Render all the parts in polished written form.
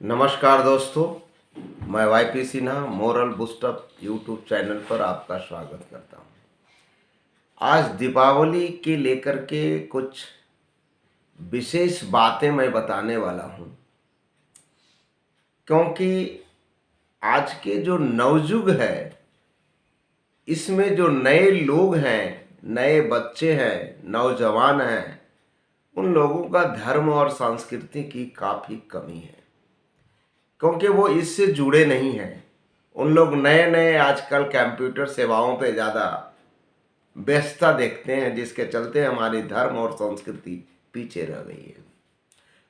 नमस्कार दोस्तों, मैं YP Sinha moral boost up YouTube channel पर आपका स्वागत करता हूं। आज दीपावली के लेकर के कुछ विशेष बातें मैं बताने वाला हूं, क्योंकि आज के जो नवयुग है, इसमें जो नए लोग हैं, नए बच्चे हैं, नौजवान हैं, उन लोगों का धर्म और संस्कृति की काफ़ी कमी है, क्योंकि वो इससे जुड़े नहीं हैं। उन लोग नए नए आजकल कंप्यूटर सेवाओं पे ज़्यादा व्यस्तता देखते हैं, जिसके चलते हमारी धर्म और संस्कृति पीछे रह गई है।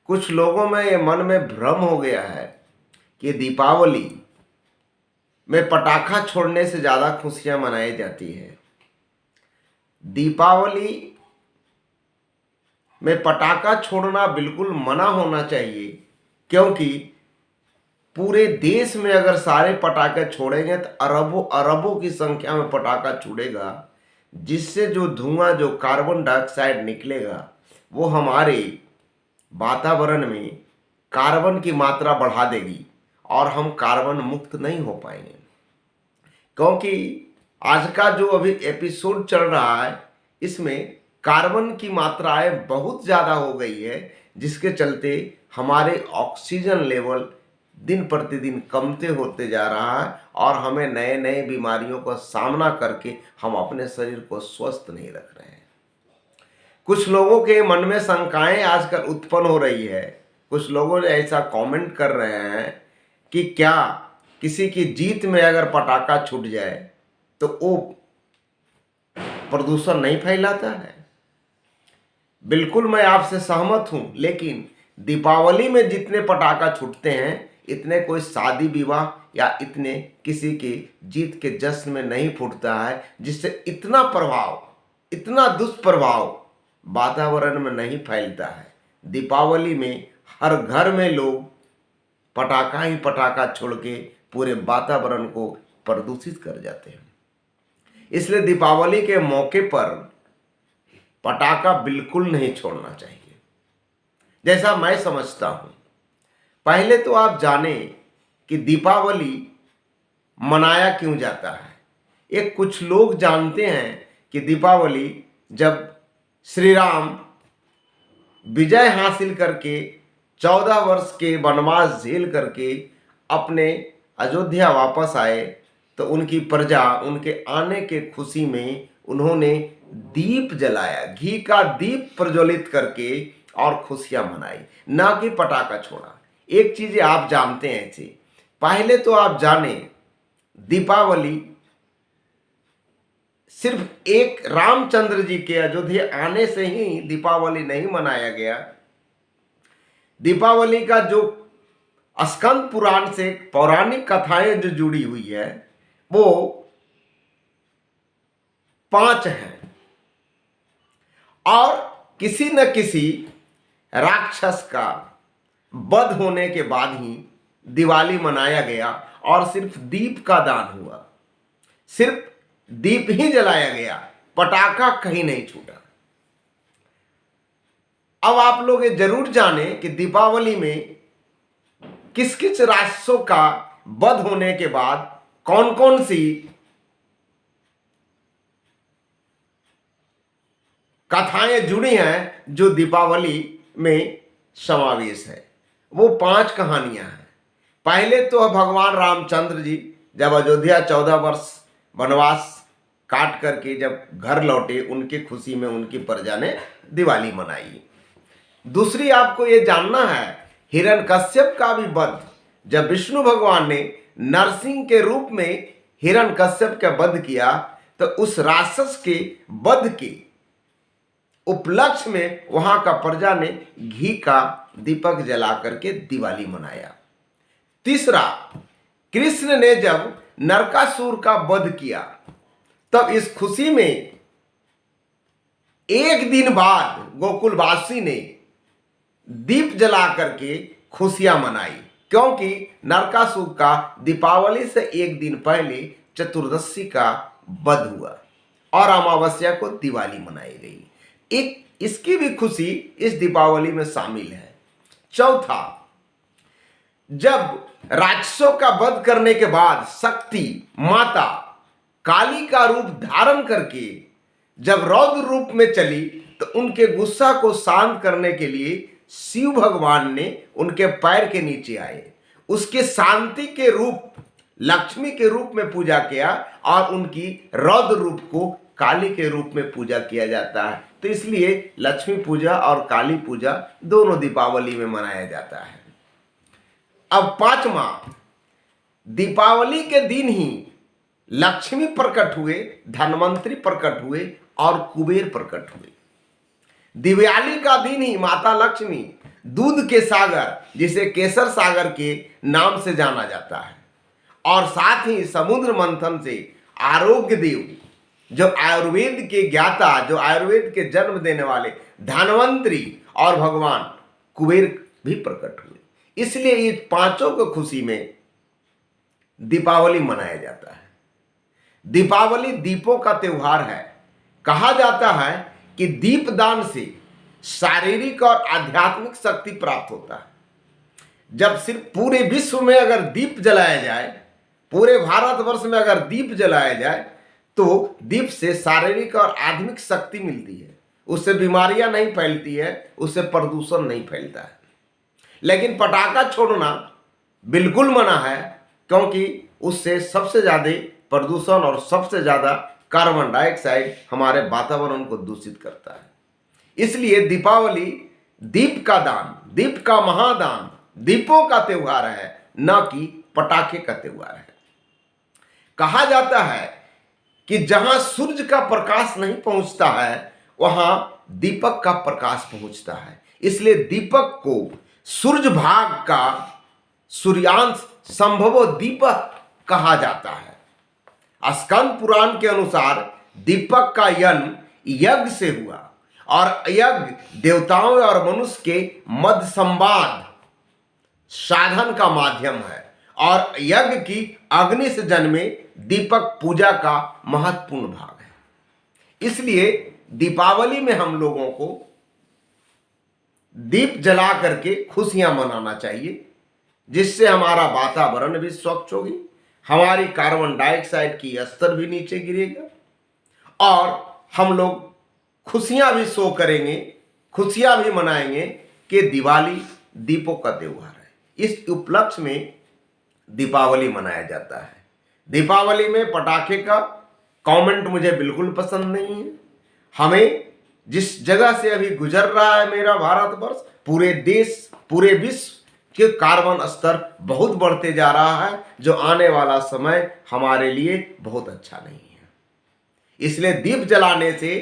कुछ लोगों में ये मन में भ्रम हो गया है कि दीपावली में पटाखा छोड़ने से ज़्यादा खुशियां मनाई जाती है। दीपावली में पटाखा छोड़ना बिल्कुल मना होना चाहिए, क्योंकि पूरे देश में अगर सारे पटाखे छोड़ेंगे तो अरबों अरबों की संख्या में पटाखा छूटेगा, जिससे जो धुआं, जो कार्बन डाइऑक्साइड निकलेगा, वो हमारे वातावरण में कार्बन की मात्रा बढ़ा देगी और हम कार्बन मुक्त नहीं हो पाएंगे। क्योंकि आज का जो अभी एपिसोड चल रहा है, इसमें कार्बन की मात्राएं बहुत ज़्यादा हो गई है, जिसके चलते हमारे ऑक्सीजन लेवल दिन प्रतिदिन कमते होते जा रहा है और हमें नए नए बीमारियों का सामना करके हम अपने शरीर को स्वस्थ नहीं रख रहे हैं। कुछ लोगों के मन में शंकाएं आजकल उत्पन्न हो रही है। कुछ लोगों ने ऐसा कमेंट कर रहे हैं कि क्या किसी की जीत में अगर पटाखा छूट जाए तो वो प्रदूषण नहीं फैलाता है। बिल्कुल मैं आपसे सहमत हूं, लेकिन दीपावली में जितने पटाखा छूटते हैं, इतने कोई शादी विवाह या इतने किसी के जीत के जश्न में नहीं फूटता है, जिससे इतना प्रभाव, इतना दुष्प्रभाव वातावरण में नहीं फैलता है। दीपावली में हर घर में लोग पटाखा ही पटाखा छोड़ के पूरे वातावरण को प्रदूषित कर जाते हैं। इसलिए दीपावली के मौके पर पटाखा बिल्कुल नहीं छोड़ना चाहिए, जैसा मैं समझता हूं। पहले तो आप जाने कि दीपावली मनाया क्यों जाता है। एक कुछ लोग जानते हैं कि दीपावली जब श्री राम विजय हासिल करके 14 वर्ष के वनवास झेल करके अपने अयोध्या वापस आए, तो उनकी प्रजा उनके आने के खुशी में उन्होंने दीप जलाया, घी का दीप प्रज्वलित करके और खुशियां मनाई, ना कि पटाखा छोड़ा। एक चीज आप जानते हैं ऐसे, पहले तो आप जाने दीपावली सिर्फ एक रामचंद्र जी के अयोध्या आने से ही दीपावली नहीं मनाया गया। दीपावली का जो स्कंद पुराण से पौराणिक कथाएं जो जुड़ी हुई है, वो 5 हैं और किसी न किसी राक्षस का वध होने के बाद ही दिवाली मनाया गया और सिर्फ दीप का दान हुआ, सिर्फ दीप ही जलाया गया, पटाखा कहीं नहीं छूटा। अब आप लोग ये जरूर जाने कि दीपावली में किस किस राक्षसों का वध होने के बाद कौन कौन सी कथाएं जुड़ी हैं जो दीपावली में समावेश है। वो 5 कहानियां हैं। पहले तो भगवान रामचंद्र जी जब अयोध्या 14 वर्ष वनवास काट करके जब घर लौटे, उनकी खुशी में उनकी प्रजा ने दिवाली मनाई। दूसरी आपको ये जानना है, हिरण्यकश्यप का भी वध, जब विष्णु भगवान ने नरसिंह के रूप में हिरण्यकश्यप का वध किया, तो उस राक्षस के वध के उपलक्ष्य में वहां का प्रजा ने घी का दीपक जला करके दिवाली मनाया। तीसरा, कृष्ण ने जब नरकासुर का वध किया, तब इस खुशी में एक दिन बाद गोकुलवासी ने दीप जला करके खुशियां मनाई, क्योंकि नरकासुर का दीपावली से एक दिन पहले चतुर्दशी का वध हुआ और अमावस्या को दिवाली मनाई गई। एक इसकी भी खुशी इस दीपावली में शामिल है। चौथा, जब राक्षसों का वध करने के बाद शक्ति माता काली का रूप धारण करके जब रौद्र रूप में चली, तो उनके गुस्सा को शांत करने के लिए शिव भगवान ने उनके पैर के नीचे आए, उसके शांति के रूप लक्ष्मी के रूप में पूजा किया और उनकी रौद्र रूप को काली के रूप में पूजा किया जाता है। तो इसलिए लक्ष्मी पूजा और काली पूजा दोनों दीपावली में मनाया जाता है। अब पांचवा, दीपावली के दिन ही लक्ष्मी प्रकट हुए, धनवंतरी प्रकट हुए और कुबेर प्रकट हुए। दिवाली का दिन ही माता लक्ष्मी दूध के सागर, जिसे केसर सागर के नाम से जाना जाता है, और साथ ही समुद्र मंथन से आरोग्य देव, जो आयुर्वेद के ज्ञाता, जो आयुर्वेद के जन्म देने वाले धनवंतरी और भगवान कुबेर भी प्रकट हुए। इसलिए ये पांचों की खुशी में दीपावली मनाया जाता है। दीपावली दीपों का त्योहार है। कहा जाता है कि दीपदान से शारीरिक और आध्यात्मिक शक्ति प्राप्त होता है। जब सिर्फ पूरे विश्व में अगर दीप जलाया जाए, पूरे भारतवर्ष में अगर दीप जलाया जाए, तो दीप से शारीरिक और आध्यात्मिक शक्ति मिलती है, उससे बीमारियां नहीं फैलती है, उससे प्रदूषण नहीं फैलता है। लेकिन पटाखा छोड़ना बिल्कुल मना है, क्योंकि उससे सबसे ज़्यादा प्रदूषण और सबसे ज़्यादा कार्बन डाइऑक्साइड हमारे वातावरण को दूषित करता है। इसलिए दीपावली दीप का दान, दीप का महादान, दीपों का त्योहार है, न कि पटाखे का त्योहार है। कहा जाता है कि जहां सूर्य का प्रकाश नहीं पहुंचता है, वहां दीपक का प्रकाश पहुंचता है। इसलिए दीपक को सूर्य भाग का सूर्यांश संभव दीपक कहा जाता है। स्कंद पुराण के अनुसार दीपक का जन्म यज्ञ से हुआ, और यज्ञ देवताओं और मनुष्य के मध्य संवाद साधन का माध्यम है, और यज्ञ की अग्नि से जन्मे दीपक पूजा का महत्वपूर्ण भाग है। इसलिए दीपावली में हम लोगों को दीप जला करके खुशियां मनाना चाहिए, जिससे हमारा वातावरण भी स्वच्छ होगी, हमारी कार्बन डाइऑक्साइड की स्तर भी नीचे गिरेगा, और हम लोग खुशियां भी शो करेंगे, खुशियां भी मनाएंगे कि दिवाली दीपों का त्योहार है। इस उपलक्ष्य में दीपावली मनाया जाता है। दीपावली में पटाखे का कमेंट मुझे बिल्कुल पसंद नहीं है। हमें जिस जगह से अभी गुजर रहा है मेरा भारतवर्ष, पूरे देश, पूरे विश्व के कार्बन स्तर बहुत बढ़ते जा रहा है, जो आने वाला समय हमारे लिए बहुत अच्छा नहीं है। इसलिए दीप जलाने से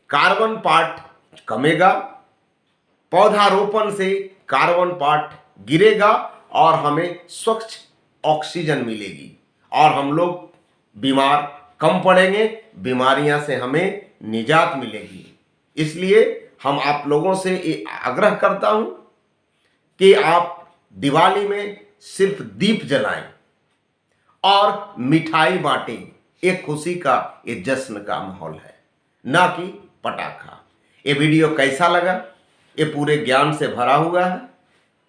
कार्बन पार्ट कमेगा, पौधारोपण से कार्बन पार्ट गिरेगा, और हमें स्वच्छ ऑक्सीजन मिलेगी, और हम लोग बीमार कम पड़ेंगे, बीमारियां से हमें निजात मिलेगी। इसलिए हम आप लोगों से ये आग्रह करता हूं कि आप दिवाली में सिर्फ दीप जलाएं और मिठाई बांटें। एक खुशी का, ये जश्न का माहौल है, ना कि पटाखा। ये वीडियो कैसा लगा? ये पूरे ज्ञान से भरा हुआ है।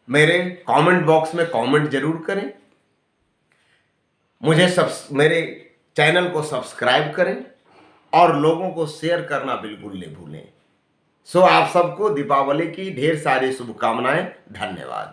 मेरे कमेंट बॉक्स में कमेंट जरूर करें। मेरे चैनल को सब्सक्राइब करें और लोगों को शेयर करना बिल्कुल नहीं भूलें। सो आप सबको दीपावली की ढेर सारी शुभकामनाएं। धन्यवाद।